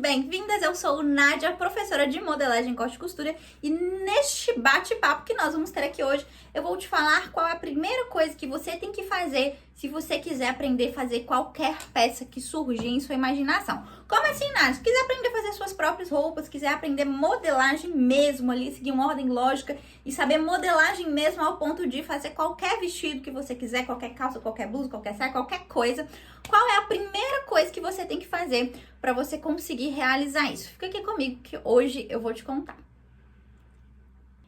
bem-vindas! Eu sou Nádia, professora de modelagem, corte e costura, e neste bate-papo que nós vamos ter aqui hoje, eu vou te falar qual é a primeira coisa que você tem que fazer se você quiser aprender a fazer qualquer peça que surgir em sua imaginação. Como assim, Nádia? Se quiser aprender a fazer suas próprias roupas, quiser aprender modelagem mesmo ali, seguir uma ordem lógica e saber modelagem mesmo ao ponto de fazer qualquer vestido que você quiser, qualquer calça, qualquer blusa, qualquer saia, qualquer coisa, qual é a primeira coisa que você tem que fazer para você conseguir realizar isso? Fica aqui comigo que hoje eu vou te contar.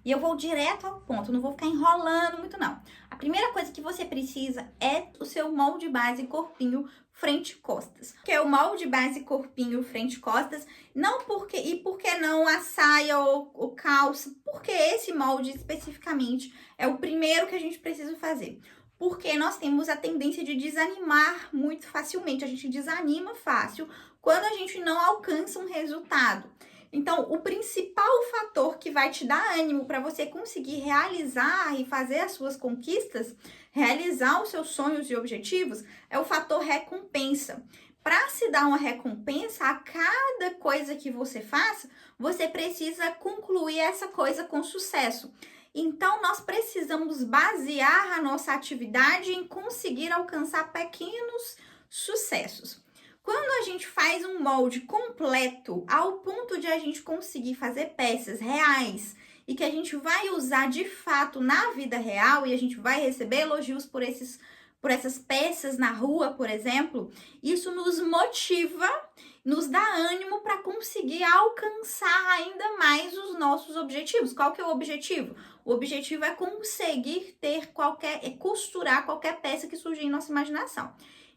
E eu vou direto ao ponto, não vou ficar enrolando muito não. A primeira coisa que você precisa é o seu molde base corpinho frente e costas. Que é o molde base corpinho frente e costas, não porque e por que não a saia ou calça? Porque esse molde especificamente é o primeiro que a gente precisa fazer. Porque nós temos a tendência de desanimar muito facilmente, a gente desanima fácil quando a gente não alcança um resultado. Então, o principal fator que vai te dar ânimo para você conseguir realizar e fazer as suas conquistas, realizar os seus sonhos e objetivos, é o fator recompensa. Para se dar uma recompensa a cada coisa que você faça, você precisa concluir essa coisa com sucesso. Então, nós precisamos basear a nossa atividade em conseguir alcançar pequenos sucessos. Quando a gente faz um molde completo, ao ponto de a gente conseguir fazer peças reais e que a gente vai usar de fato na vida real e a gente vai receber elogios por essas peças na rua, por exemplo, isso nos motiva, nos dá ânimo para conseguir alcançar ainda mais os nossos objetivos. Qual que é o objetivo? O objetivo é conseguir costurar qualquer peça que surgir em nossa imaginação.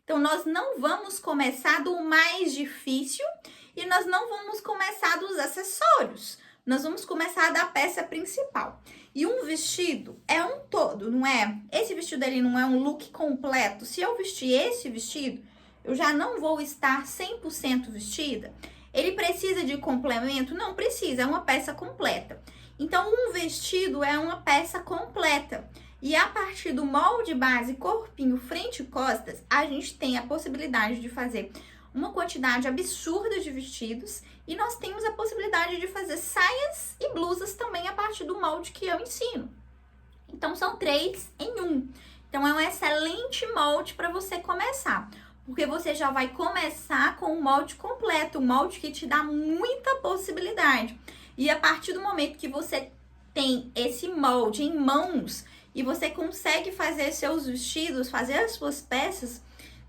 Então, nós não vamos começar do mais difícil e nós não vamos começar dos acessórios. Nós vamos começar da peça principal. E um vestido é um todo, não é? Esse vestido ali não é um look completo. Se eu vestir esse vestido, eu já não vou estar 100% vestida. Ele precisa de complemento? Não precisa, é uma peça completa. Então, um vestido é uma peça completa. E a partir do molde base, corpinho, frente e costas, a gente tem a possibilidade de fazer uma quantidade absurda de vestidos e nós temos a possibilidade de fazer saias e blusas também a partir do molde que eu ensino. Então, são 3 em 1. Então, é um excelente molde para você começar, porque você já vai começar com um molde completo, um molde que te dá muita possibilidade. E a partir do momento que você tem esse molde em mãos, e você consegue fazer seus vestidos, fazer as suas peças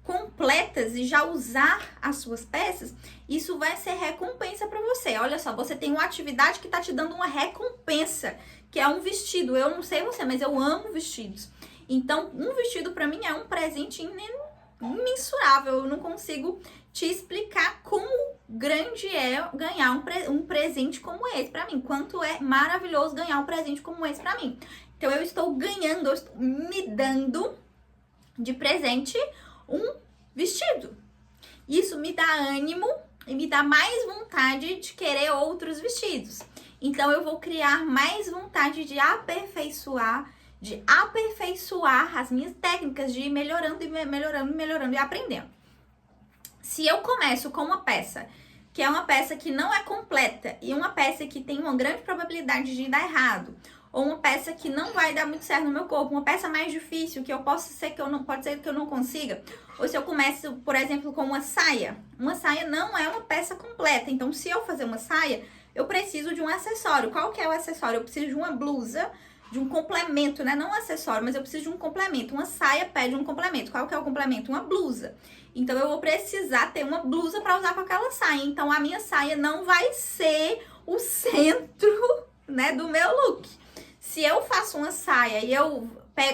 completas e já usar as suas peças, isso vai ser recompensa para você. Olha só, você tem uma atividade que tá te dando uma recompensa, que é um vestido. Eu não sei você, mas eu amo vestidos. Então, um vestido para mim é um presente imensurável. Eu não consigo te explicar como grande é ganhar um presente como esse para mim. Quanto é maravilhoso ganhar um presente como esse para mim. Então, eu estou ganhando, eu estou me dando de presente um vestido. Isso me dá ânimo e me dá mais vontade de querer outros vestidos. Então, eu vou criar mais vontade de aperfeiçoar as minhas técnicas, de ir melhorando e aprendendo. Se eu começo com uma peça que é uma peça que não é completa e uma peça que tem uma grande probabilidade de dar errado, ou uma peça que não vai dar muito certo no meu corpo, uma peça mais difícil que pode ser que eu não consiga, ou se eu começo, por exemplo, com uma saia não é uma peça completa. Então, se eu fazer uma saia, eu preciso de um acessório. Qual que é o acessório? Eu preciso de uma blusa, de um complemento, né? Não um acessório, mas eu preciso de um complemento. Uma saia pede um complemento. Qual que é o complemento? Uma blusa. Então, eu vou precisar ter uma blusa para usar com aquela saia. Então, a minha saia não vai ser o centro, né, do meu look. Se eu faço uma saia e eu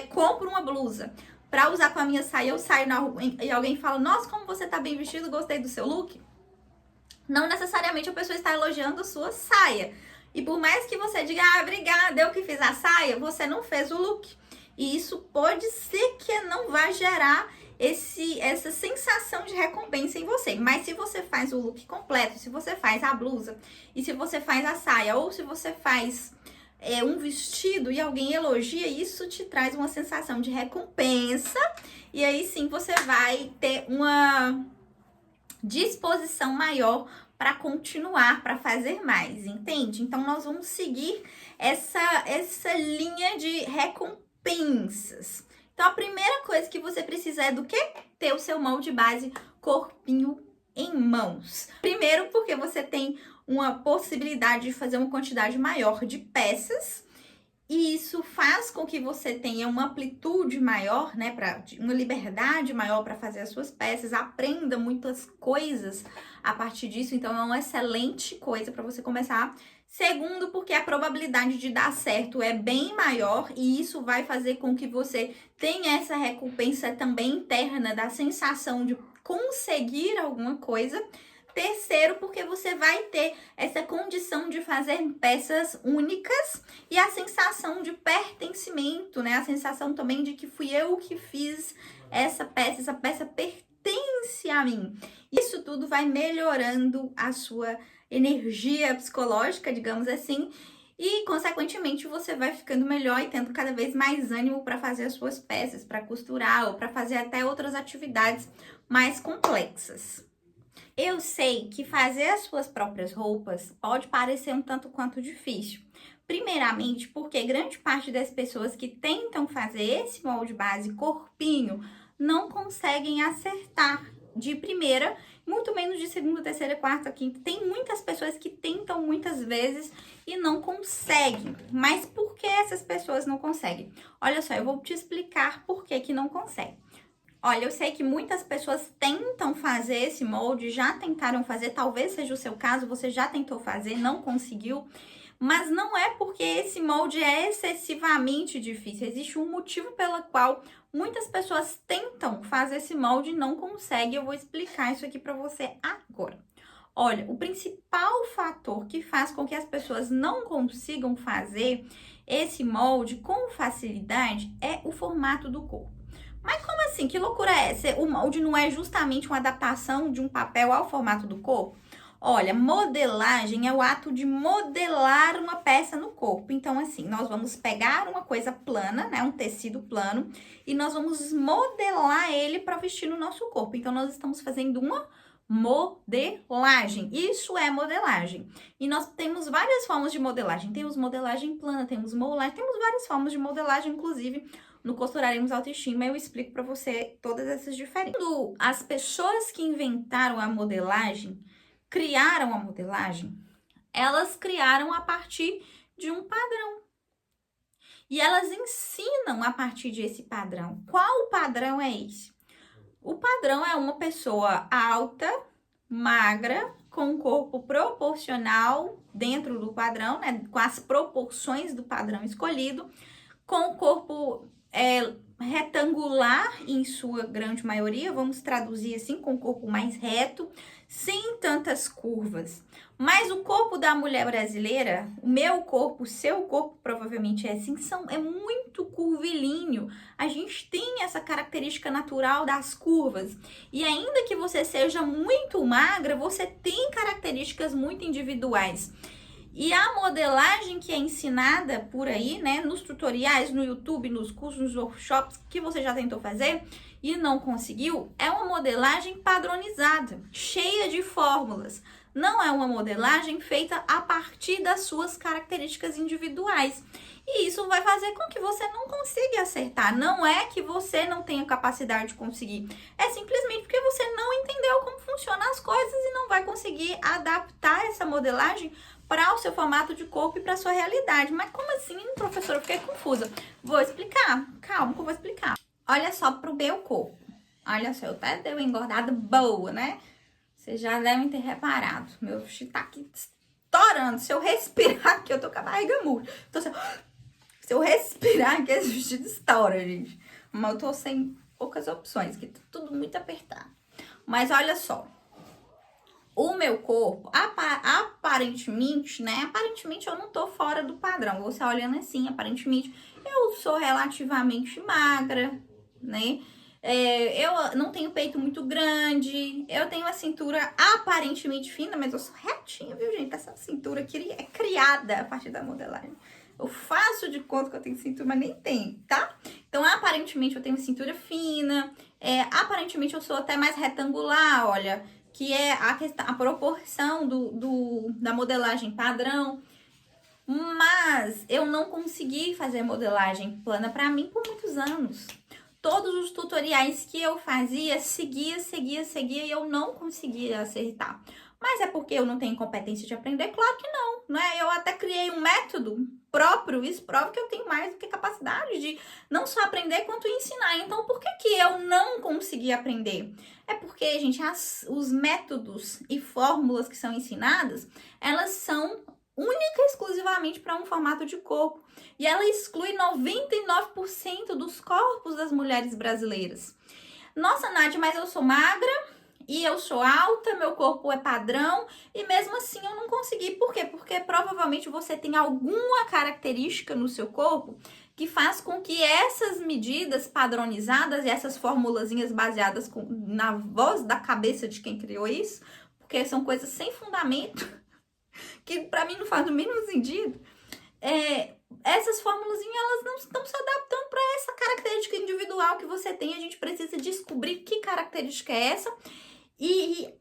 compro uma blusa pra usar com a minha saia, eu saio na rua e alguém fala, nossa, como você tá bem vestido, gostei do seu look. Não necessariamente a pessoa está elogiando a sua saia. E por mais que você diga, obrigada, eu que fiz a saia, você não fez o look. E isso pode ser que não vai gerar essa sensação de recompensa em você. Mas se você faz o look completo, se você faz a blusa, e se você faz a saia, ou se você faz um vestido e alguém elogia, isso te traz uma sensação de recompensa. E aí sim você vai ter uma disposição maior para continuar, para fazer mais, entende? Então, nós vamos seguir essa linha de recompensas. Então, a primeira coisa que você precisa é do quê? Ter o seu molde base corpinho em mãos. Primeiro, porque você tem uma possibilidade de fazer uma quantidade maior de peças, e isso faz com que você tenha uma amplitude maior, né, uma liberdade maior para fazer as suas peças, aprenda muitas coisas a partir disso, então é uma excelente coisa para você começar. Segundo, porque a probabilidade de dar certo é bem maior e isso vai fazer com que você tenha essa recompensa também interna da sensação de conseguir alguma coisa. Terceiro, porque você vai ter essa condição de fazer peças únicas e a sensação de pertencimento, né? A sensação também de que fui eu que fiz essa peça pertence a mim. Isso tudo vai melhorando a sua energia psicológica, digamos assim, e consequentemente você vai ficando melhor e tendo cada vez mais ânimo para fazer as suas peças, para costurar ou para fazer até outras atividades mais complexas. Eu sei que fazer as suas próprias roupas pode parecer um tanto quanto difícil. Primeiramente, porque grande parte das pessoas que tentam fazer esse molde base corpinho não conseguem acertar de primeira, muito menos de segunda, terceira, quarta, quinta. Tem muitas pessoas que tentam muitas vezes e não conseguem. Mas por que essas pessoas não conseguem? Olha só, eu vou te explicar por que não conseguem. Olha, eu sei que muitas pessoas tentam fazer esse molde, já tentaram fazer, talvez seja o seu caso, você já tentou fazer, não conseguiu, mas não é porque esse molde é excessivamente difícil. Existe um motivo pelo qual muitas pessoas tentam fazer esse molde e não conseguem. Eu vou explicar isso aqui para você agora. Olha, o principal fator que faz com que as pessoas não consigam fazer esse molde com facilidade é o formato do corpo. Mas como assim? Que loucura é essa? O molde não é justamente uma adaptação de um papel ao formato do corpo? Olha, modelagem é o ato de modelar uma peça no corpo. Então, assim, nós vamos pegar uma coisa plana, né? Um tecido plano, e nós vamos modelar ele para vestir no nosso corpo. Então, nós estamos fazendo uma modelagem. Isso é modelagem. E nós temos várias formas de modelagem. Temos modelagem plana, temos modelagem, temos várias formas de modelagem, inclusive no Costuraremos Autoestima eu explico para você todas essas diferenças. Quando as pessoas que inventaram a modelagem, criaram a modelagem, elas criaram a partir de um padrão. E elas ensinam a partir desse padrão. Qual padrão é esse? O padrão é uma pessoa alta, magra, com um corpo proporcional dentro do padrão, né? Com as proporções do padrão escolhido, com o corpo retangular em sua grande maioria, vamos traduzir assim, com o corpo mais reto, sem tantas curvas. Mas o corpo da mulher brasileira, o meu corpo, o seu corpo provavelmente é assim, é muito curvilíneo. A gente tem essa característica natural das curvas. E ainda que você seja muito magra, você tem características muito individuais. E a modelagem que é ensinada por aí, né, nos tutoriais, no YouTube, nos cursos, nos workshops que você já tentou fazer e não conseguiu, é uma modelagem padronizada, cheia de fórmulas. Não é uma modelagem feita a partir das suas características individuais. E isso vai fazer com que você não consiga acertar. Não é que você não tenha capacidade de conseguir. É simplesmente porque você não entendeu como funcionam as coisas e não vai conseguir adaptar essa modelagem para o seu formato de corpo e para a sua realidade. Mas como assim, professora? Eu fiquei confusa. Vou explicar. Calma que eu vou explicar. Olha só pro meu corpo. Olha só, eu até dei uma engordada boa, né? Vocês já devem ter reparado. Meu vestido tá aqui estourando. Se eu respirar aqui, eu tô com a barriga murcha. Se eu respirar aqui, esse vestido estoura, gente. Mas eu tô sem poucas opções, que tá tudo muito apertado. Mas olha só. O meu corpo, aparentemente, né? Aparentemente eu não tô fora do padrão. Você olhando assim, aparentemente eu sou relativamente magra, né? Eu não tenho peito muito grande, eu tenho a cintura aparentemente fina, mas eu sou retinha, viu, gente? Essa cintura aqui é criada a partir da modelagem. Eu faço de conta que eu tenho cintura, mas nem tenho, tá? Então, aparentemente eu tenho cintura fina, aparentemente eu sou até mais retangular, olha. que é a proporção da modelagem padrão. Mas eu não consegui fazer modelagem plana para mim por muitos anos. Todos os tutoriais que eu fazia, seguia e eu não conseguia acertar. Mas é porque eu não tenho competência de aprender? Claro que não, né? Eu até criei um método próprio, isso prova que eu tenho mais do que capacidade de não só aprender quanto ensinar. Então, por que eu não consegui aprender? É porque, gente, os métodos e fórmulas que são ensinadas, elas são única e exclusivamente para um formato de corpo. E ela exclui 99% dos corpos das mulheres brasileiras. Nossa, Nádia, mas eu sou magra e eu sou alta, meu corpo é padrão e mesmo assim eu não consegui. Por quê? Porque provavelmente você tem alguma característica no seu corpo que faz com que essas medidas padronizadas e essas formulazinhas baseadas na voz da cabeça de quem criou isso, porque são coisas sem fundamento, que pra mim não faz o mínimo sentido, essas formulazinhas elas não estão se adaptando para essa característica individual que você tem. A gente precisa descobrir que característica é essa e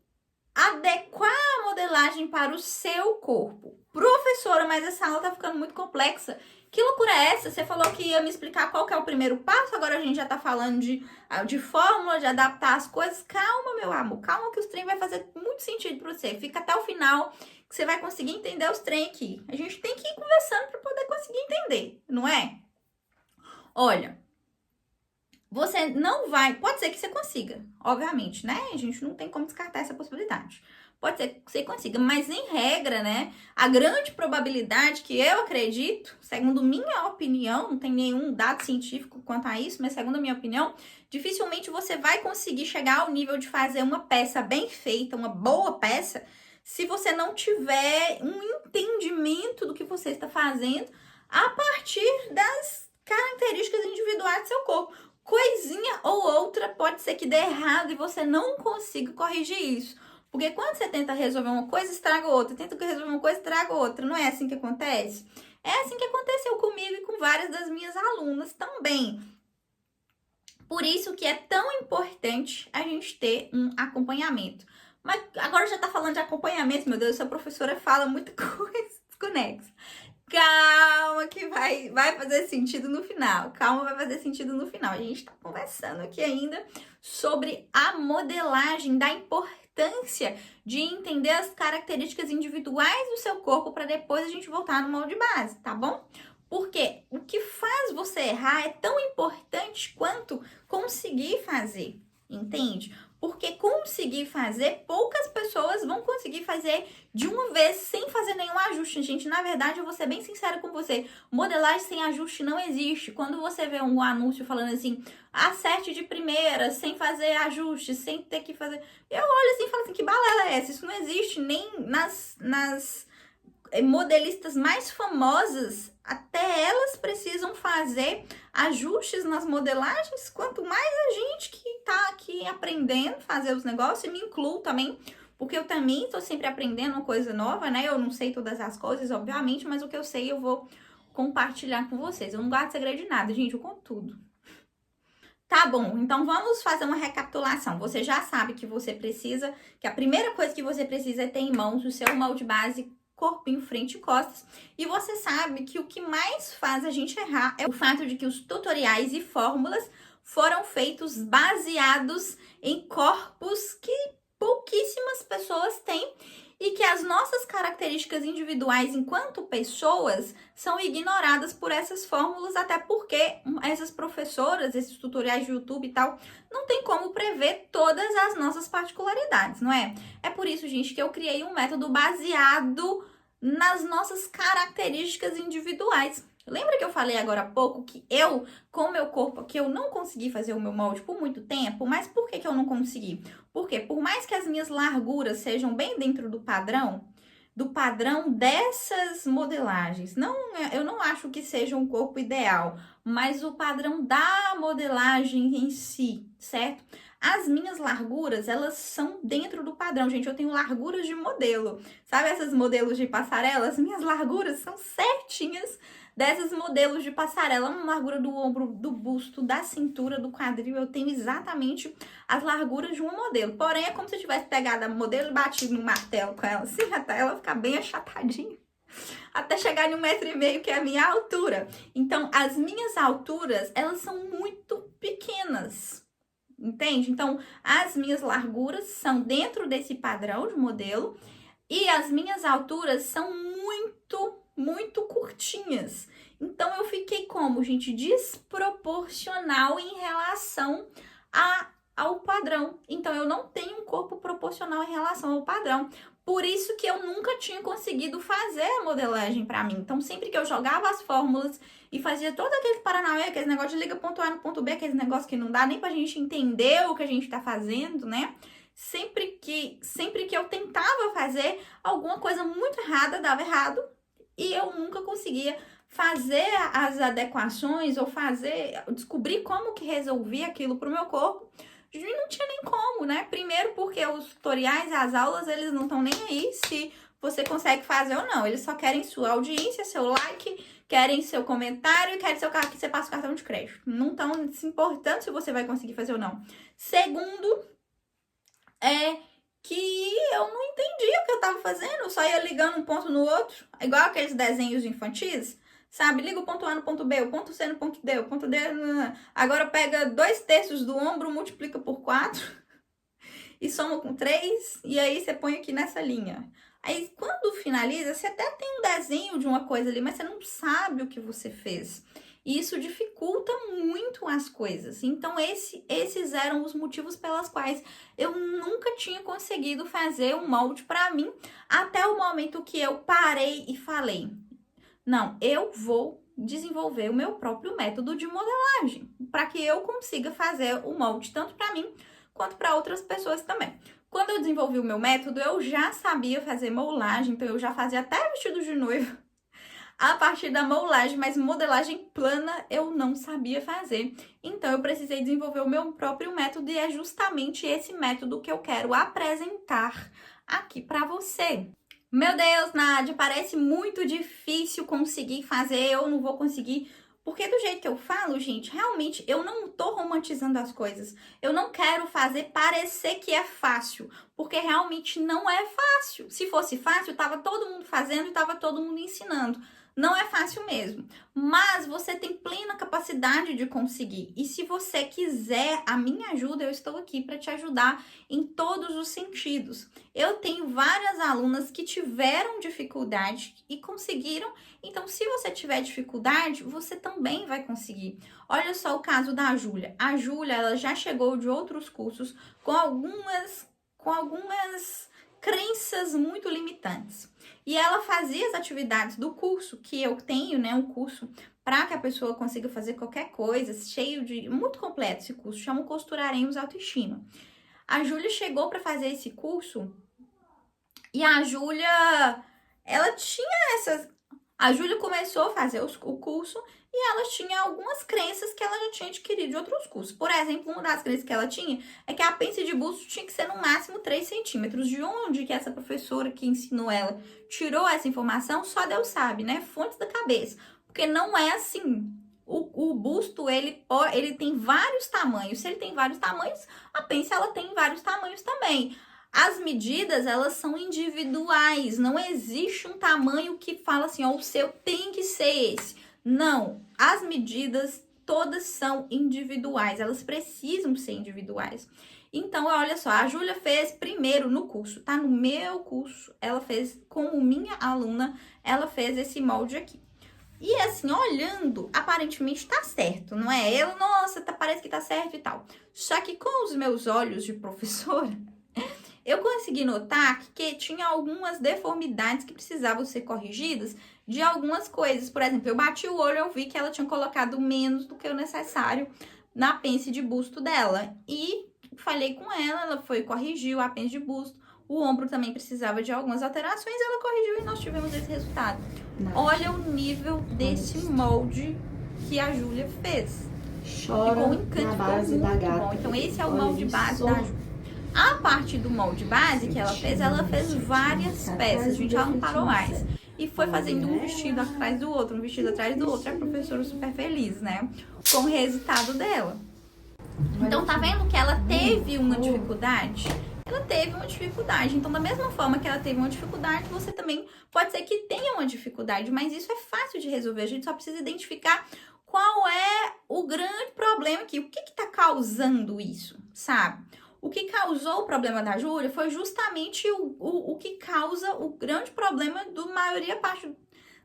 adequar a modelagem para o seu corpo. Professora, mas essa aula tá ficando muito complexa. Que loucura é essa? Você falou que ia me explicar qual que é o primeiro passo, agora a gente já tá falando de fórmula, de adaptar as coisas. Calma, meu amor, calma que os trem vai fazer muito sentido pra você. Fica até o final que você vai conseguir entender os trem aqui. A gente tem que ir conversando para poder conseguir entender, não é? Olha, você não vai... Pode ser que você consiga, obviamente, né? A gente não tem como descartar essa possibilidade. Pode ser que você consiga, mas em regra, né? A grande probabilidade que eu acredito, segundo minha opinião, não tem nenhum dado científico quanto a isso, mas segundo a minha opinião, dificilmente você vai conseguir chegar ao nível de fazer uma peça bem feita, uma boa peça, se você não tiver um entendimento do que você está fazendo a partir das características individuais do seu corpo. Coisinha ou outra pode ser que dê errado e você não consiga corrigir isso. Porque quando você tenta resolver uma coisa, estraga outra. Tenta resolver uma coisa, estraga outra. Não é assim que acontece? É assim que aconteceu comigo e com várias das minhas alunas também. Por isso que é tão importante a gente ter um acompanhamento. Mas agora já tá falando de acompanhamento, meu Deus, essa professora fala muita coisa desconexa. Calma que vai fazer sentido no final. Calma, vai fazer sentido no final. A gente tá conversando aqui ainda sobre a modelagem, da importância de entender as características individuais do seu corpo para depois a gente voltar no molde base, tá bom? Porque o que faz você errar é tão importante quanto conseguir fazer, entende? Porque conseguir fazer, poucas pessoas vão conseguir fazer de uma vez sem fazer nenhum ajuste. Gente, na verdade, eu vou ser bem sincera com você. Modelagem sem ajuste não existe. Quando você vê um anúncio falando assim, acerte de primeira, sem fazer ajuste, sem ter que fazer... Eu olho assim e falo assim, que balela é essa? Isso não existe nem nas modelistas mais famosas, até elas precisam fazer ajustes nas modelagens, quanto mais a gente que tá aqui aprendendo a fazer os negócios, e me incluo também, porque eu também tô sempre aprendendo uma coisa nova, né? Eu não sei todas as coisas, obviamente, mas o que eu sei eu vou compartilhar com vocês. Eu não guardo segredo de nada, gente, eu conto tudo. Tá bom, então vamos fazer uma recapitulação. Você já sabe que você precisa, que a primeira coisa que você precisa é ter em mãos o seu molde base, corpinho, frente e costas. E você sabe que o que mais faz a gente errar é o fato de que os tutoriais e fórmulas foram feitos baseados em corpos que pouquíssimas pessoas têm e que as nossas características individuais enquanto pessoas são ignoradas por essas fórmulas, até porque essas professoras, esses tutoriais de YouTube e tal, não tem como prever todas as nossas particularidades, não é? É por isso, gente, que eu criei um método baseado nas nossas características individuais. Lembra que eu falei agora há pouco que eu, com o meu corpo, que eu não consegui fazer o meu molde por muito tempo? Mas por que eu não consegui? Porque por mais que as minhas larguras sejam bem dentro do padrão dessas modelagens, eu não acho que seja um corpo ideal, mas o padrão da modelagem em si, certo? As minhas larguras, elas são dentro do padrão. Gente, eu tenho larguras de modelo. Sabe essas modelos de passarela? As minhas larguras são certinhas desses modelos de passarela. Uma largura do ombro, do busto, da cintura, do quadril. Eu tenho exatamente as larguras de um modelo. Porém, é como se eu tivesse pegado a modelo e batido no martelo com ela, assim, até ela ficar bem achatadinha. Até chegar em 1,5 m, que é a minha altura. Então, as minhas alturas, elas são muito pequenas. Entende? Então, as minhas larguras são dentro desse padrão de modelo e as minhas alturas são muito curtinhas. Então, eu fiquei como, gente? Desproporcional em relação ao padrão. Então, eu não tenho um corpo proporcional em relação ao padrão. Por isso que eu nunca tinha conseguido fazer a modelagem pra mim. Então, sempre que eu jogava as fórmulas e fazia todo aquele paranauê, aquele negócio de liga ponto A no ponto B, aquele negócio que não dá nem pra gente entender o que a gente tá fazendo, né? Sempre que eu tentava fazer alguma coisa muito errada, dava errado. E eu nunca conseguia fazer as adequações ou descobrir como que resolvia aquilo pro meu corpo. E não tinha nem como, né? Primeiro porque os tutoriais, as aulas, eles não estão nem aí se você consegue fazer ou não. Eles só querem sua audiência, seu like, querem seu comentário e querem que você passe o cartão de crédito. Não estão se importando se você vai conseguir fazer ou não. Segundo, que eu não entendia o que eu tava fazendo. Eu só ia ligando um ponto no outro, igual aqueles desenhos infantis. Sabe, liga o ponto A no ponto B, o ponto C no ponto D, o ponto D... Agora pega 2/3 do ombro, multiplica por 4 e soma com 3, e aí você põe aqui nessa linha. Aí, quando finaliza, você até tem um desenho de uma coisa ali, mas você não sabe o que você fez. E isso dificulta muito as coisas. Então, esses eram os motivos pelos quais eu nunca tinha conseguido fazer um molde para mim, até o momento que eu parei e falei... Não, eu vou desenvolver o meu próprio método de modelagem para que eu consiga fazer o molde tanto para mim quanto para outras pessoas também. Quando eu desenvolvi o meu método, eu já sabia fazer modelagem, então eu já fazia até vestido de noiva a partir da modelagem, mas modelagem plana eu não sabia fazer. Então eu precisei desenvolver o meu próprio método e é justamente esse método que eu quero apresentar aqui para você. Meu Deus, Nádia, parece muito difícil conseguir fazer, eu não vou conseguir. Porque do jeito que eu falo, gente, realmente eu não tô romantizando as coisas. Eu não quero fazer parecer que é fácil, porque realmente não é fácil. Se fosse fácil, tava todo mundo fazendo e tava todo mundo ensinando. Não é fácil mesmo, mas você tem plena capacidade de conseguir. E se você quiser a minha ajuda, eu estou aqui para te ajudar em todos os sentidos. Eu tenho várias alunas que tiveram dificuldade e conseguiram. Então, se você tiver dificuldade, você também vai conseguir. Olha só o caso da Júlia. A Júlia, ela já chegou de outros cursos com algumas crenças muito limitantes. E ela fazia as atividades do curso que eu tenho, né? Um curso para que a pessoa consiga fazer qualquer coisa, muito completo esse curso, chama Costuraremos Autoestima. A Júlia chegou para fazer esse curso e a Júlia, ela tinha a Júlia começou a fazer o curso e ela tinha algumas crenças que ela já tinha adquirido de outros cursos. Por exemplo, uma das crenças que ela tinha é que a pence de busto tinha que ser no máximo 3 centímetros. De onde que essa professora que ensinou ela tirou essa informação, só Deus sabe, né? Fontes da cabeça. Porque não é assim. O busto, ele tem vários tamanhos. Se ele tem vários tamanhos, a pence, ela tem vários tamanhos também. As medidas, elas são individuais. Não existe um tamanho que fala assim, ó, o seu tem que ser esse. Não, as medidas todas são individuais, elas precisam ser individuais. Então, olha só, a Júlia fez primeiro no curso, tá? No meu curso, ela fez como minha aluna, ela fez esse molde aqui. E assim, olhando, aparentemente tá certo, não é? Ela, nossa, parece que tá certo e tal. Só que com os meus olhos de professora, eu consegui notar que tinha algumas deformidades que precisavam ser corrigidas de algumas coisas. Por exemplo, eu bati o olho e eu vi que ela tinha colocado menos do que o necessário na pence de busto dela. E falei com ela corrigiu a pence de busto. O ombro também precisava de algumas alterações, ela corrigiu e nós tivemos esse resultado. Nossa. Olha o nível desse molde que a Júlia fez. Ficou incrível, ficou muito bom. Então esse é o molde base da Ju. A parte do molde base que ela fez várias peças, gente, ela não parou mais. E foi fazendo um vestido atrás do outro, um vestido atrás do outro. A professora super feliz, né? Com o resultado dela. Então tá vendo que ela teve uma dificuldade? Ela teve uma dificuldade. Então, da mesma forma que ela teve uma dificuldade, você também pode ser que tenha uma dificuldade. Mas isso é fácil de resolver. A gente só precisa identificar qual é o grande problema aqui. O que tá causando isso, sabe? O que causou o problema da Júlia foi justamente o que causa o grande problema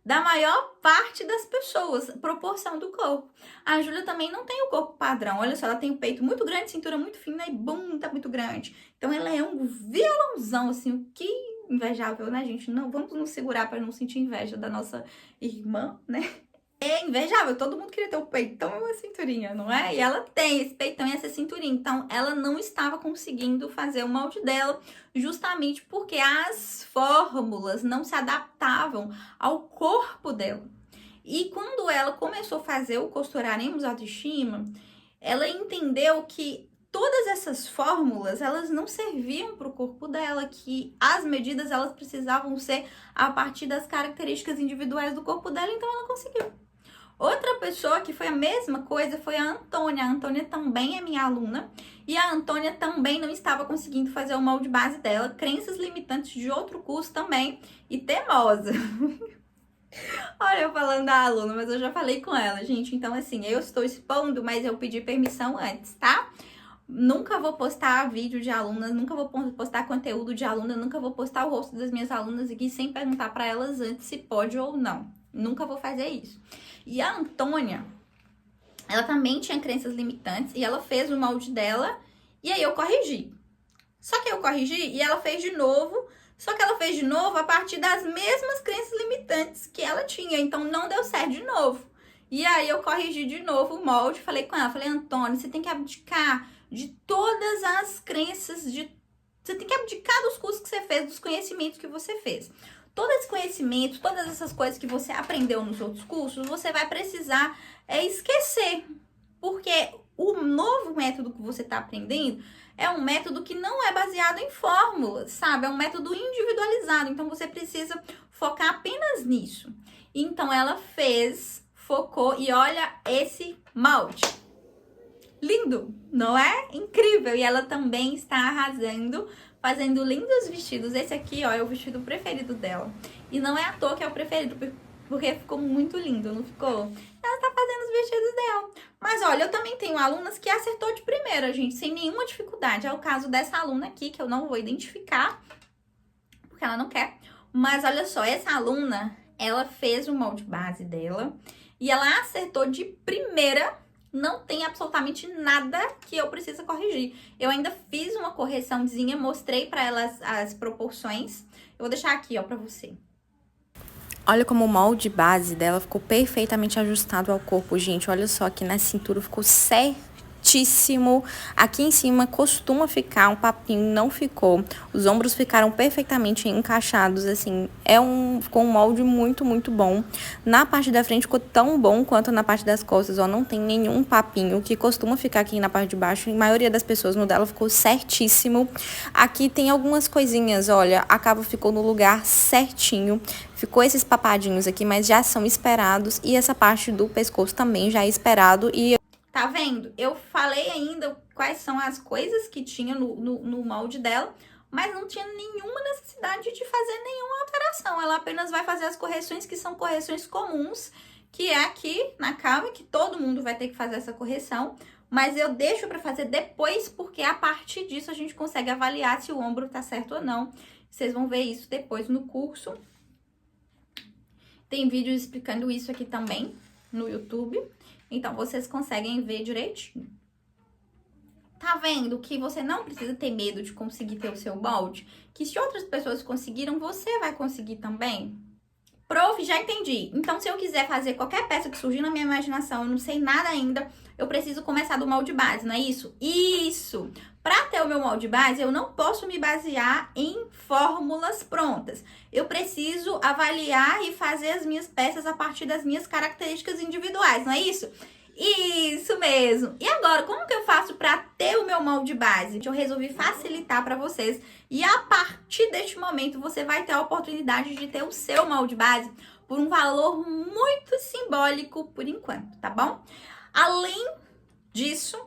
da maior parte das pessoas, proporção do corpo. A Júlia também não tem o corpo padrão. Olha só, ela tem o peito muito grande, cintura muito fina e bunda muito grande. Então ela é um violãozão, assim, o que invejável, né, gente? Não, vamos nos segurar para não sentir inveja da nossa irmã, né? É invejável, todo mundo queria ter o peitão e uma cinturinha, não é? E ela tem esse peitão e essa cinturinha. Então, ela não estava conseguindo fazer o molde dela, justamente porque as fórmulas não se adaptavam ao corpo dela. E quando ela começou a fazer o Costuraremos Autoestima, ela entendeu que todas essas fórmulas, elas não serviam para o corpo dela, que as medidas, elas precisavam ser a partir das características individuais do corpo dela, então ela conseguiu. Outra pessoa que foi a mesma coisa foi a Antônia. A Antônia também é minha aluna. E a Antônia também não estava conseguindo fazer o molde base dela. Crenças limitantes de outro curso também. E teimosa. Olha, eu falando da aluna, mas eu já falei com ela, gente. Então, assim, eu estou expondo, mas eu pedi permissão antes, tá? Nunca vou postar vídeo de alunas, nunca vou postar conteúdo de aluna, nunca vou postar o rosto das minhas alunas aqui sem perguntar para elas antes se pode ou não. Nunca vou fazer isso. E a Antônia, ela também tinha crenças limitantes e ela fez o molde dela e aí eu corrigi. Só que eu corrigi e ela fez de novo, só que ela fez de novo a partir das mesmas crenças limitantes que ela tinha, então não deu certo de novo. E aí eu corrigi de novo o molde, falei com ela, falei, Antônia, você tem que abdicar de todas as crenças, você tem que abdicar dos cursos que você fez, dos conhecimentos que você fez. Todo esse conhecimento, todas essas coisas que você aprendeu nos outros cursos, você vai precisar esquecer. Porque o novo método que você está aprendendo é um método que não é baseado em fórmulas, sabe? É um método individualizado. Então, você precisa focar apenas nisso. Então, ela focou e olha esse molde. Lindo, não é? Incrível. E ela também está arrasando, fazendo lindos vestidos. Esse aqui, ó, é o vestido preferido dela. E não é à toa que é o preferido, porque ficou muito lindo, não ficou? Ela tá fazendo os vestidos dela. Mas, olha, eu também tenho alunas que acertou de primeira, gente, sem nenhuma dificuldade. É o caso dessa aluna aqui, que eu não vou identificar, porque ela não quer. Mas, olha só, essa aluna, ela fez o molde base dela e ela acertou de primeira. Não tem absolutamente nada que eu precisa corrigir. Eu ainda fiz uma correçãozinha, mostrei para ela as proporções. Eu vou deixar aqui, ó, para você. Olha como o molde base dela ficou perfeitamente ajustado ao corpo, gente. Olha só, aqui na cintura ficou certíssimo. Aqui em cima costuma ficar um papinho, não ficou. Os ombros ficaram perfeitamente encaixados, assim. Ficou um molde muito, muito bom. Na parte da frente ficou tão bom quanto na parte das costas, ó. Não tem nenhum papinho, que costuma ficar aqui na parte de baixo. A maioria das pessoas no dela ficou certíssimo. Aqui tem algumas coisinhas, olha. A cava ficou no lugar certinho. Ficou esses papadinhos aqui, mas já são esperados. E essa parte do pescoço também já é esperado. E tá vendo? Eu falei ainda quais são as coisas que tinha no molde dela, mas não tinha nenhuma necessidade de fazer nenhuma alteração. Ela apenas vai fazer as correções que são correções comuns, que é aqui na cava, que todo mundo vai ter que fazer essa correção. Mas eu deixo para fazer depois, porque a partir disso a gente consegue avaliar se o ombro tá certo ou não. Vocês vão ver isso depois no curso. Tem vídeos explicando isso aqui também no YouTube. Então, vocês conseguem ver direitinho. Tá vendo que você não precisa ter medo de conseguir ter o seu molde? Que se outras pessoas conseguiram, você vai conseguir também? Prof, já entendi. Então, se eu quiser fazer qualquer peça que surgir na minha imaginação, eu não sei nada ainda, eu preciso começar do molde base, não é isso? Isso! Para ter o meu molde base, eu não posso me basear em fórmulas prontas. Eu preciso avaliar e fazer as minhas peças a partir das minhas características individuais, não é isso? Isso mesmo! E agora, como que eu faço para ter o meu molde base? Eu resolvi facilitar para vocês e a partir deste momento você vai ter a oportunidade de ter o seu molde base por um valor muito simbólico por enquanto, tá bom? Além disso,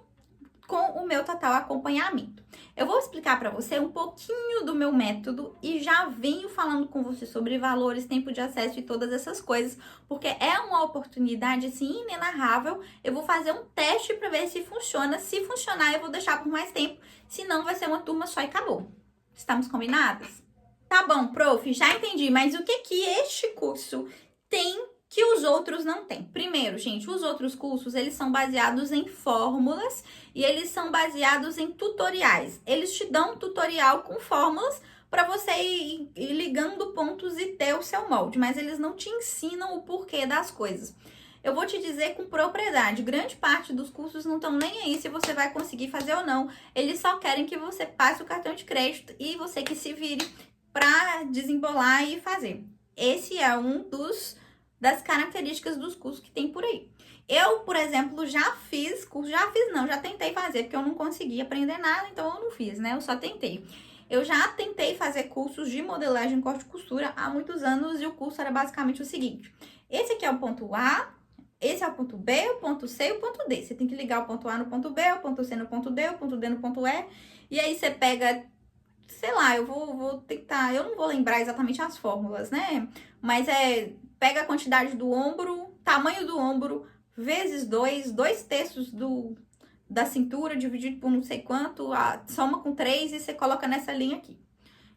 com o meu total acompanhamento. Eu vou explicar para você um pouquinho do meu método e já venho falando com você sobre valores, tempo de acesso e todas essas coisas, porque é uma oportunidade assim inenarrável. Eu vou fazer um teste para ver se funciona. Se funcionar, eu vou deixar por mais tempo, senão vai ser uma turma só e acabou. Estamos combinadas? Tá bom, prof, já entendi, mas o que que este curso tem que os outros não têm? Primeiro, gente, os outros cursos, eles são baseados em fórmulas e eles são baseados em tutoriais. Eles te dão um tutorial com fórmulas para você ir ligando pontos e ter o seu molde, mas eles não te ensinam o porquê das coisas. Eu vou te dizer com propriedade, grande parte dos cursos não estão nem aí se você vai conseguir fazer ou não. Eles só querem que você passe o cartão de crédito e você que se vire para desembolar e fazer. Esse é um das características dos cursos que tem por aí. Eu, por exemplo, já tentei fazer, porque eu não consegui aprender nada, então eu não fiz, né? Eu só tentei. Eu já tentei fazer cursos de modelagem, corte e costura há muitos anos e o curso era basicamente o seguinte. Esse aqui é o ponto A, esse é o ponto B, o ponto C e o ponto D. Você tem que ligar o ponto A no ponto B, o ponto C no ponto D, o ponto D no ponto E. E aí você pega, sei lá, eu vou tentar, eu não vou lembrar exatamente as fórmulas, né? Mas pega a quantidade do ombro, tamanho do ombro, vezes 2 terços da cintura, dividido por não sei quanto, soma com 3 e você coloca nessa linha aqui.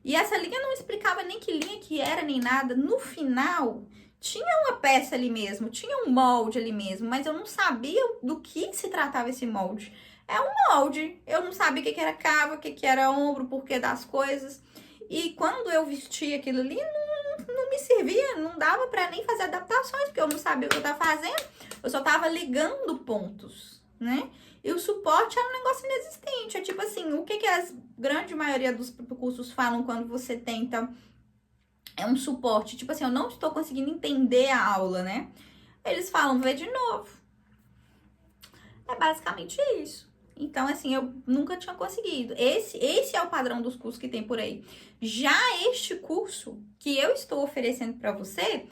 E essa linha não explicava nem que linha que era, nem nada. No final, tinha uma peça ali mesmo, tinha um molde ali mesmo, mas eu não sabia do que se tratava esse molde. É um molde, eu não sabia o que era cava, o que era ombro, o porquê das coisas. E quando eu vesti aquilo ali, não me servia, não dava pra nem fazer adaptações, porque eu não sabia o que eu tava fazendo, eu só tava ligando pontos, né? E o suporte era um negócio inexistente, é tipo assim, o que a grande maioria dos cursos falam quando você tenta, é um suporte, tipo assim, eu não estou conseguindo entender a aula, né? Eles falam, vê de novo. É basicamente isso. Então, assim, eu nunca tinha conseguido. Esse é o padrão dos cursos que tem por aí. Já este curso que eu estou oferecendo para você,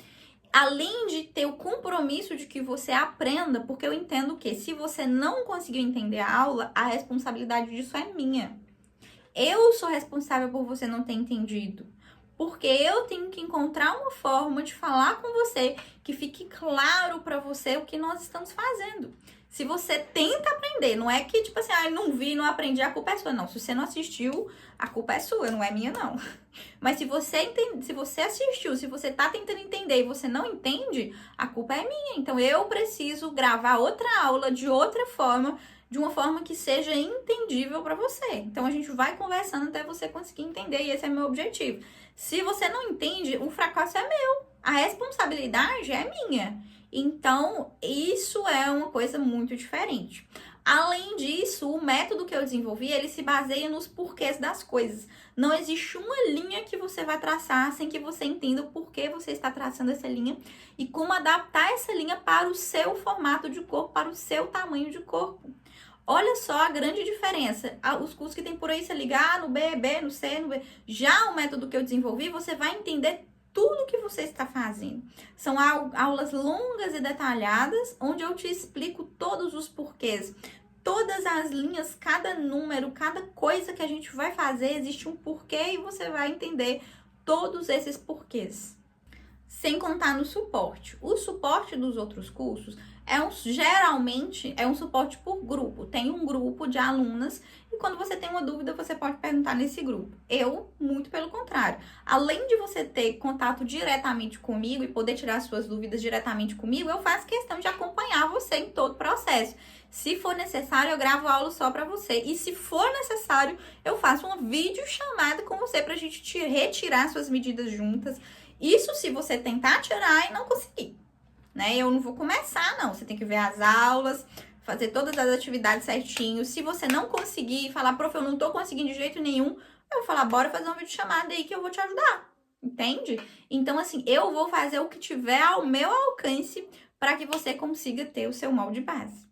além de ter o compromisso de que você aprenda, porque eu entendo que se você não conseguiu entender a aula, a responsabilidade disso é minha. Eu sou responsável por você não ter entendido. Porque eu tenho que encontrar uma forma de falar com você que fique claro para você o que nós estamos fazendo. Se você tenta aprender, não é que tipo assim, não vi, não aprendi, a culpa é sua. Não, se você não assistiu, a culpa é sua, não é minha não. Mas se você assistiu, se você tá tentando entender e você não entende, a culpa é minha. Então eu preciso gravar outra aula de outra forma, de uma forma que seja entendível para você. Então a gente vai conversando até você conseguir entender e esse é meu objetivo. Se você não entende, o fracasso é meu. A responsabilidade é minha. Então, isso é uma coisa muito diferente. Além disso, o método que eu desenvolvi, ele se baseia nos porquês das coisas. Não existe uma linha que você vai traçar sem que você entenda o porquê você está traçando essa linha e como adaptar essa linha para o seu formato de corpo, para o seu tamanho de corpo. Olha só a grande diferença. Os cursos que tem por aí, você ligar no B, no C, no B. Já o método que eu desenvolvi, você vai entender tudo que você está fazendo. São aulas longas e detalhadas, onde eu te explico todos os porquês. Todas as linhas, cada número, cada coisa que a gente vai fazer, existe um porquê e você vai entender todos esses porquês. Sem contar no suporte. O suporte dos outros cursos geralmente é um suporte por grupo. Tem um grupo de alunas e quando você tem uma dúvida, você pode perguntar nesse grupo. Eu, muito pelo contrário. Além de você ter contato diretamente comigo e poder tirar suas dúvidas diretamente comigo, eu faço questão de acompanhar você em todo o processo. Se for necessário, eu gravo aula só para você. E se for necessário, eu faço uma videochamada com você pra gente retirar suas medidas juntas. Isso se você tentar tirar e não conseguir, né? Eu não vou começar, não. Você tem que ver as aulas, fazer todas as atividades certinho. Se você não conseguir falar, prof, eu não tô conseguindo de jeito nenhum, eu vou falar, bora fazer uma videochamada aí que eu vou te ajudar. Entende? Então, assim, eu vou fazer o que tiver ao meu alcance para que você consiga ter o seu molde base.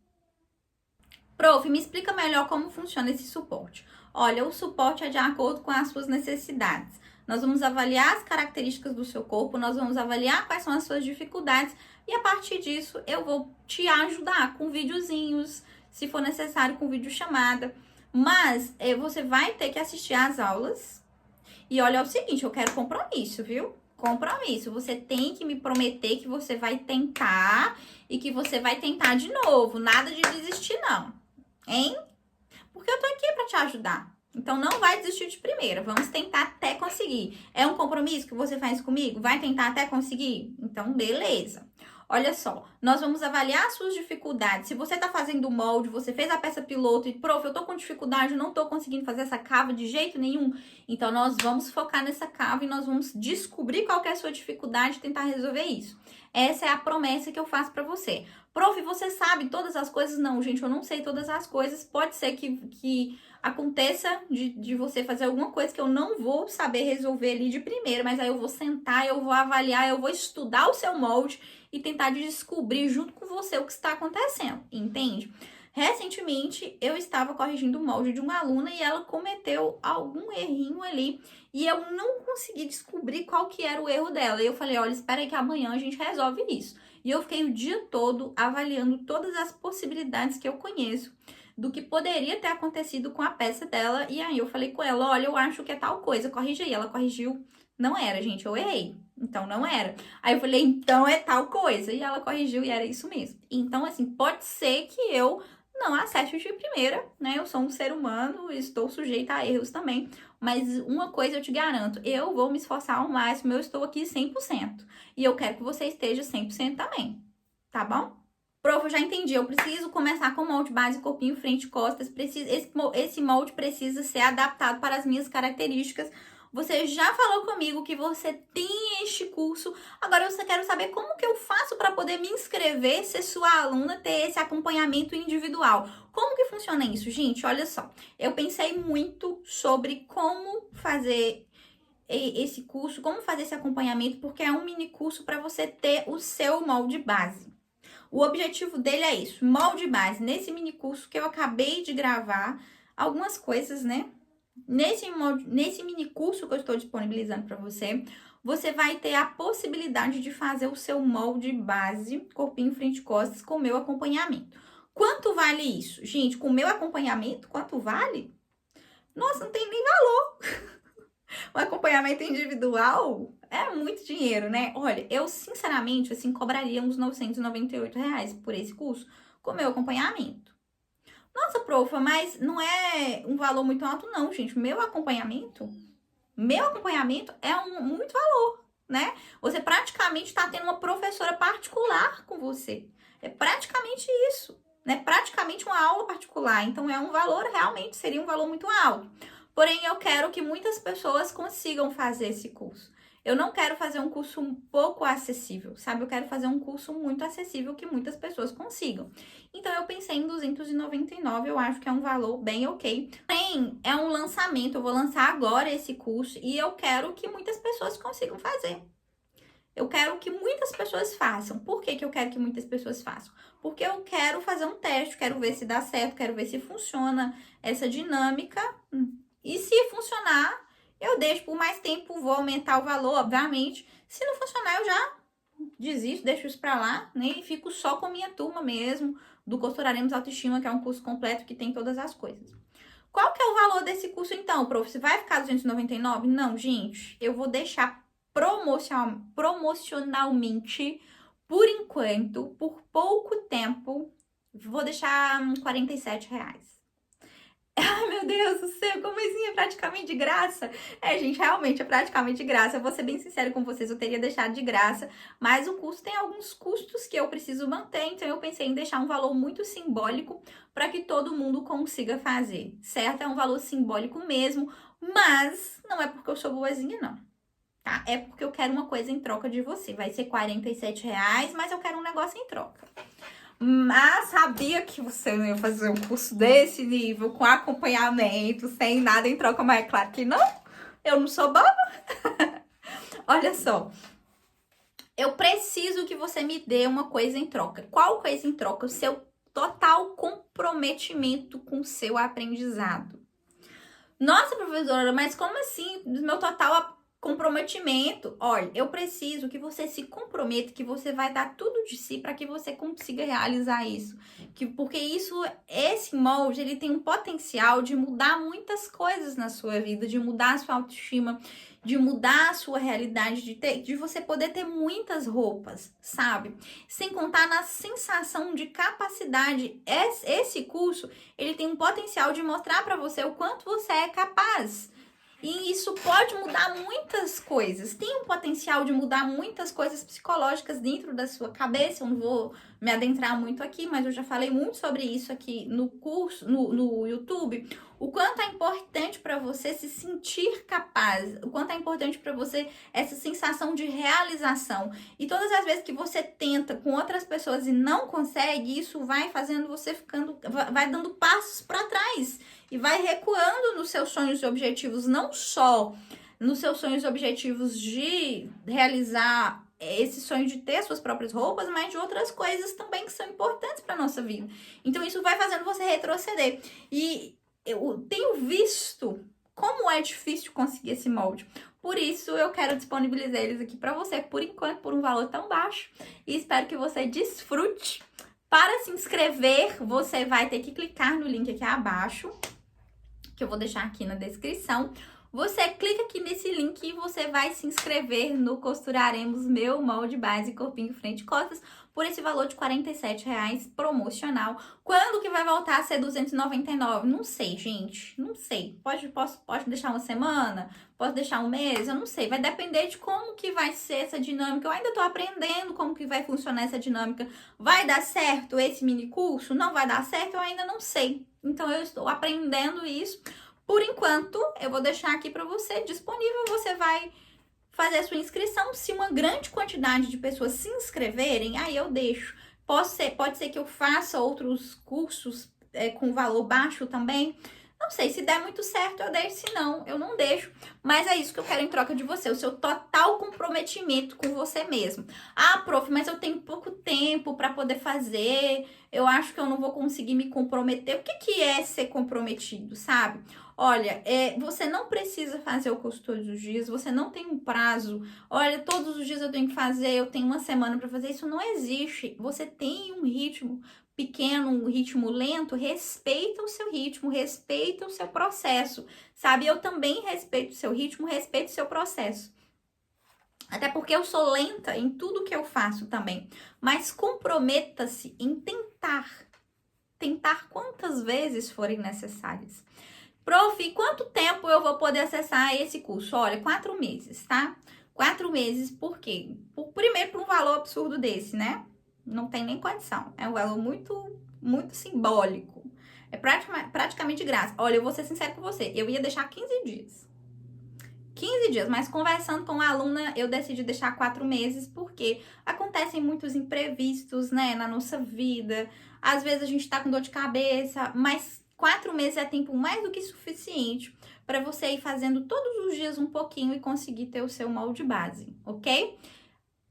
Prof, me explica melhor como funciona esse suporte. Olha, o suporte é de acordo com as suas necessidades. Nós vamos avaliar as características do seu corpo, nós vamos avaliar quais são as suas dificuldades e a partir disso eu vou te ajudar com videozinhos, se for necessário com videochamada. Mas você vai ter que assistir às aulas. E olha, é o seguinte, eu quero compromisso, viu? Compromisso. Você tem que me prometer que você vai tentar e que você vai tentar de novo. Nada de desistir, não. Hein? Porque eu tô aqui pra te ajudar. Então, não vai desistir de primeira. Vamos tentar até conseguir. É um compromisso que você faz comigo? Vai tentar até conseguir? Então, beleza. Olha só, nós vamos avaliar as suas dificuldades. Se você tá fazendo o molde, você fez a peça piloto e, prof, eu tô com dificuldade, eu não tô conseguindo fazer essa cava de jeito nenhum. Então, nós vamos focar nessa cava e nós vamos descobrir qual que é a sua dificuldade e tentar resolver isso. Essa é a promessa que eu faço pra você. Prof, você sabe todas as coisas? Não, gente, eu não sei todas as coisas. Pode ser que aconteça de você fazer alguma coisa que eu não vou saber resolver ali de primeira, mas aí eu vou sentar, eu vou avaliar, eu vou estudar o seu molde e tentar descobrir junto com você o que está acontecendo, entende? Recentemente, eu estava corrigindo o molde de uma aluna e ela cometeu algum errinho ali e eu não consegui descobrir qual que era o erro dela. E eu falei, olha, espera aí que amanhã a gente resolve isso. E eu fiquei o dia todo avaliando todas as possibilidades que eu conheço do que poderia ter acontecido com a peça dela. E aí eu falei com ela, olha, eu acho que é tal coisa, corrige aí. Ela corrigiu, não era, gente, eu errei. Então, não era. Aí eu falei, então é tal coisa. E ela corrigiu e era isso mesmo. Então, assim, pode ser que eu não acerte de primeira, né? Eu sou um ser humano, estou sujeita a erros também. Mas uma coisa eu te garanto, eu vou me esforçar ao máximo, eu estou aqui 100%. E eu quero que você esteja 100% também, tá bom? Prof, eu já entendi, eu preciso começar com molde base, corpinho, frente e costas. Esse molde precisa ser adaptado para as minhas características. Você já falou comigo que você tem este curso. Agora eu só quero saber como que eu faço para poder me inscrever, ser sua aluna, ter esse acompanhamento individual. Como que funciona isso, gente? Olha só, eu pensei muito sobre como fazer esse curso, como fazer esse acompanhamento, porque é um mini curso para você ter o seu molde base. O objetivo dele é isso, molde base. Nesse mini curso que eu acabei de gravar, algumas coisas, né? Nesse mini curso que eu estou disponibilizando para você, você vai ter a possibilidade de fazer o seu molde base, corpinho, frente e costas, com o meu acompanhamento. Quanto vale isso? Gente, com o meu acompanhamento, quanto vale? Nossa, não tem nem valor. O acompanhamento individual é muito dinheiro, né? Olha, eu sinceramente, assim, cobraria uns R$998 por esse curso com o meu acompanhamento. Nossa, profa, mas não é um valor muito alto, não, gente. Meu acompanhamento é muito valor, né? Você praticamente está tendo uma professora particular com você. É praticamente isso, né? Praticamente uma aula particular. Então, é um valor, realmente, seria um valor muito alto. Porém, eu quero que muitas pessoas consigam fazer esse curso. Eu não quero fazer um curso um pouco acessível, sabe? Eu quero fazer um curso muito acessível que muitas pessoas consigam. Então, eu pensei em R$299, eu acho que é um valor bem ok. Porém, é um lançamento, eu vou lançar agora esse curso e eu quero que muitas pessoas consigam fazer. Eu quero que muitas pessoas façam. Por que eu quero que muitas pessoas façam? Porque eu quero fazer um teste, quero ver se dá certo, quero ver se funciona essa dinâmica. E se funcionar, eu deixo por mais tempo, vou aumentar o valor, obviamente. Se não funcionar, eu já desisto, deixo isso pra lá, né? E fico só com minha turma mesmo, do Costuraremos Autoestima, que é um curso completo que tem todas as coisas. Qual que é o valor desse curso, então, prof? Você vai ficar R$299? Não, gente, eu vou deixar promocionalmente, por enquanto, por pouco tempo, vou deixar R$47. Ai, meu Deus do céu, como assim? É praticamente de graça? É, gente, realmente é praticamente de graça. Eu vou ser bem sincera com vocês, eu teria deixado de graça, mas o curso tem alguns custos que eu preciso manter, então eu pensei em deixar um valor muito simbólico para que todo mundo consiga fazer, certo? É um valor simbólico mesmo, mas não é porque eu sou boazinha, não, tá? É porque eu quero uma coisa em troca de você. Vai ser R$47, mas eu quero um negócio em troca. Mas sabia que você não ia fazer um curso desse nível, com acompanhamento, sem nada em troca, mas é claro que não. Eu não sou boba. Olha só. Eu preciso que você me dê uma coisa em troca. Qual coisa em troca? O seu total comprometimento com o seu aprendizado. Nossa, professora, mas como assim? Meu total comprometimento. Olha, eu preciso que você se comprometa, que você vai dar tudo de si para que você consiga realizar isso. Porque esse molde, ele tem um potencial de mudar muitas coisas na sua vida, de mudar a sua autoestima, de mudar a sua realidade, de você poder ter muitas roupas, sabe? Sem contar na sensação de capacidade. Esse curso, ele tem um potencial de mostrar para você o quanto você é capaz. E isso pode mudar muitas coisas. Tem um potencial de mudar muitas coisas psicológicas dentro da sua cabeça. Eu não vou me adentrar muito aqui, mas eu já falei muito sobre isso aqui no curso, no YouTube. O quanto é importante para você se sentir capaz. O quanto é importante para você essa sensação de realização. E todas as vezes que você tenta com outras pessoas e não consegue, isso vai fazendo você vai dando passos para trás. E vai recuando nos seus sonhos e objetivos, não só nos seus sonhos e objetivos de realizar esse sonho de ter suas próprias roupas, mas de outras coisas também que são importantes para nossa vida. Então isso vai fazendo você retroceder. E eu tenho visto como é difícil conseguir esse molde. Por isso eu quero disponibilizar eles aqui para você, por enquanto, por um valor tão baixo. E espero que você desfrute. Para se inscrever, você vai ter que clicar no link aqui abaixo, que eu vou deixar aqui na descrição. Você clica aqui nesse link e você vai se inscrever no Costuraremos Meu Molde Base Corpinho Frente e Costas por esse valor de R$ 47,00 promocional. Quando que vai voltar a ser R$ 299? Não sei, gente. Não sei. Posso deixar uma semana? Posso deixar um mês? Eu não sei. Vai depender de como que vai ser essa dinâmica. Eu ainda tô aprendendo como que vai funcionar essa dinâmica. Vai dar certo esse mini curso? Não vai dar certo? Eu ainda não sei. Então, eu estou aprendendo isso. Por enquanto, eu vou deixar aqui para você disponível. Você vai fazer a sua inscrição. Se uma grande quantidade de pessoas se inscreverem, aí eu deixo. Pode ser que eu faça outros cursos com valor baixo também. Não sei, se der muito certo eu deixo, se não, eu não deixo. Mas é isso que eu quero em troca de você, o seu total comprometimento com você mesmo. Ah, prof, mas eu tenho pouco tempo para poder fazer, eu acho que eu não vou conseguir me comprometer. O que é ser comprometido, sabe? Olha, você não precisa fazer o curso todos os dias, você não tem um prazo. Olha, todos os dias eu tenho que fazer, eu tenho uma semana para fazer, isso não existe. Você tem um ritmo pequeno, um ritmo lento, respeita o seu ritmo, respeita o seu processo, sabe? Eu também respeito o seu ritmo, respeito o seu processo. Até porque eu sou lenta em tudo que eu faço também. Mas comprometa-se em tentar quantas vezes forem necessárias. Prof, quanto tempo eu vou poder acessar esse curso? Olha, 4 meses, tá? 4 meses, por quê? Primeiro, por um valor absurdo desse, né? Não tem nem condição. É um valor muito, muito simbólico. É praticamente de graça. Olha, eu vou ser sincera com você. Eu ia deixar 15 dias. 15 dias, mas conversando com a aluna, eu decidi deixar 4 meses, porque acontecem muitos imprevistos, né, na nossa vida. Às vezes a gente tá com dor de cabeça, mas 4 meses é tempo mais do que suficiente para você ir fazendo todos os dias um pouquinho e conseguir ter o seu molde base, ok?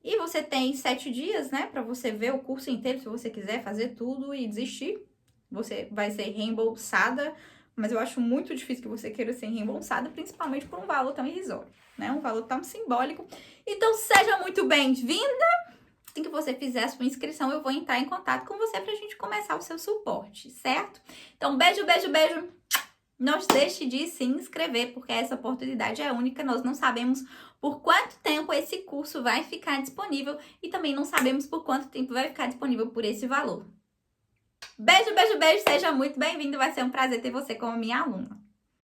E você tem 7 dias, né, para você ver o curso inteiro, se você quiser fazer tudo e desistir. Você vai ser reembolsada, mas eu acho muito difícil que você queira ser reembolsada, principalmente por um valor tão irrisório, né, um valor tão simbólico. Então, seja muito bem-vinda. Assim que você fizer a sua inscrição, eu vou entrar em contato com você pra gente começar o seu suporte, certo? Então, beijo, beijo, beijo. Não deixe de se inscrever, porque essa oportunidade é única. Nós não sabemos por quanto tempo esse curso vai ficar disponível e também não sabemos por quanto tempo vai ficar disponível por esse valor. Beijo, beijo, beijo. Seja muito bem-vindo. Vai ser um prazer ter você como minha aluna.